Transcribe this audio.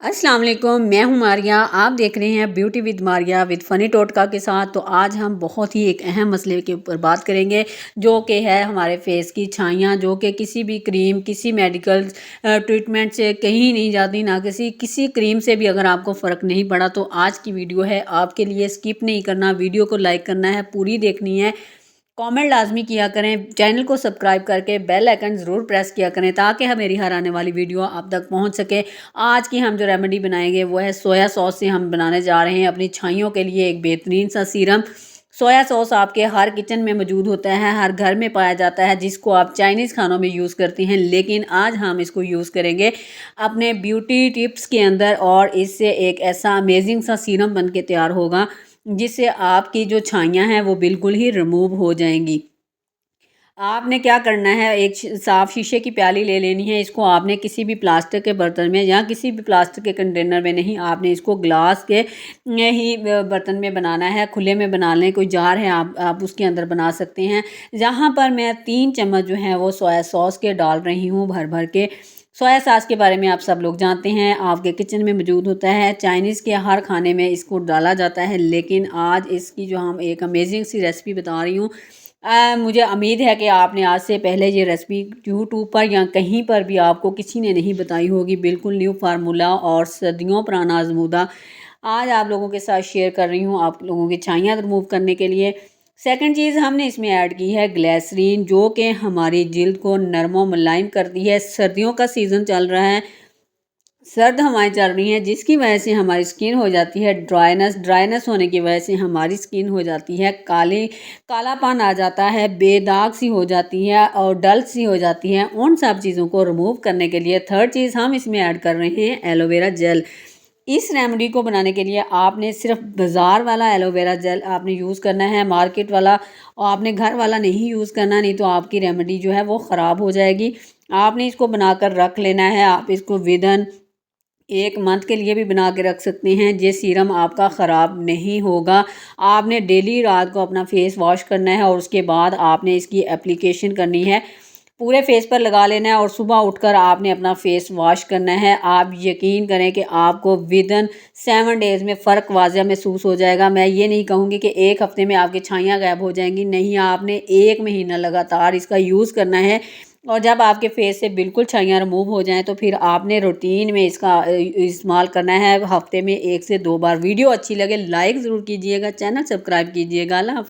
अस्सलाम वालेकुम, मैं हूँ मारिया। आप देख रहे हैं beauty with Maria with funny टोटका के साथ। तो आज हम बहुत ही एक अहम मसले के ऊपर बात करेंगे, जो कि है हमारे फेस की छाइयाँ, जो कि किसी भी क्रीम, किसी मेडिकल ट्रीटमेंट से कहीं नहीं जाती, ना किसी किसी क्रीम से भी अगर आपको फ़र्क नहीं पड़ा तो आज की वीडियो है आपके लिए। स्किप नहीं करना, वीडियो को लाइक करना है, पूरी देखनी है, कमेंट लाजमी किया करें, चैनल को सब्सक्राइब करके बेल आइकन ज़रूर प्रेस किया करें ताकि हम मेरी हर आने वाली वीडियो आप तक पहुंच सके। आज की हम जो रेमेडी बनाएंगे वो है सोया सॉस से हम बनाने जा रहे हैं अपनी छाइयों के लिए एक बेहतरीन सा सीरम। सोया सॉस आपके हर किचन में मौजूद होता है, हर घर में पाया जाता है, जिसको आप चाइनीज़ खानों में यूज़ करती हैं, लेकिन आज हम इसको यूज़ करेंगे अपने ब्यूटी टिप्स के अंदर और इससे एक ऐसा अमेजिंग सा सीरम बन के तैयार होगा जिससे आपकी जो छाइयाँ हैं वो बिल्कुल ही रिमूव हो जाएंगी। आपने क्या करना है, एक साफ़ शीशे की प्याली ले लेनी है। इसको आपने किसी भी प्लास्टिक के बर्तन में या किसी भी प्लास्टिक के कंटेनर में नहीं, आपने इसको ग्लास के ही बर्तन में बनाना है। खुले में बना लें, कोई जार है आप उसके अंदर बना सकते हैं। जहाँ पर मैं 3 चम्मच जो है वो सोया सॉस के डाल रही हूँ भर भर के। सोया सॉस के बारे में आप सब लोग जानते हैं, आपके किचन में मौजूद होता है, चाइनीज़ के हर खाने में इसको डाला जाता है, लेकिन आज इसकी जो हम एक अमेजिंग सी रेसिपी बता रही हूँ। मुझे उम्मीद है कि आपने आज से पहले ये रेसिपी यूट्यूब पर या कहीं पर भी आपको किसी ने नहीं बताई होगी। बिल्कुल न्यू फार्मूला और सदियों पुराना आजमूदा आज आप लोगों के साथ शेयर कर रही हूँ, आप लोगों की छाइयाँ रिमूव करने के लिए। सेकंड चीज़ हमने इसमें ऐड की है ग्लिसरीन, जो कि हमारी जिल्द को नरम व मुलायम करती है। सर्दियों का सीज़न चल रहा है, सर्द हवाएं चल रही हैं, जिसकी वजह से हमारी स्किन हो जाती है ड्राइनेस होने की वजह से हमारी स्किन हो जाती है कालापन आ जाता है, बेदाग सी हो जाती है और डल सी हो जाती है। उन सब चीज़ों को रिमूव करने के लिए थर्ड चीज़ हम इसमें ऐड कर रहे हैं एलोवेरा जेल। इस रेमेडी को बनाने के लिए आपने सिर्फ बाज़ार वाला एलोवेरा जेल आपने यूज़ करना है, मार्केट वाला और आपने घर वाला नहीं यूज़ करना, नहीं तो आपकी रेमेडी जो है वो ख़राब हो जाएगी। आपने इसको बनाकर रख लेना है। आप इसको विदन 1 मंथ के लिए भी बना के रख सकते हैं, ये सीरम आपका ख़राब नहीं होगा। आपने डेली रात को अपना फेस वॉश करना है और उसके बाद आपने इसकी एप्लीकेशन करनी है, पूरे फेस पर लगा लेना है और सुबह उठकर आपने अपना फेस वॉश करना है। आप यकीन करें कि आपको विदन 7 डेज़ में फ़र्क वाज़िया महसूस हो जाएगा। मैं ये नहीं कहूँगी कि एक हफ़्ते में आपकी छाइयाँ गायब हो जाएंगी, नहीं, आपने 1 महीना लगातार इसका यूज़ करना है और जब आपके फेस से बिल्कुल छाइयाँ रिमूव हो जाएँ तो फिर आपने रूटीन में इसका इस्तेमाल करना है, हफ़्ते में 1 से 2 बार। वीडियो अच्छी लगे लाइक ज़रूर कीजिएगा, चैनल सब्सक्राइब कीजिएगा। अल्लाह हाफ़िज़।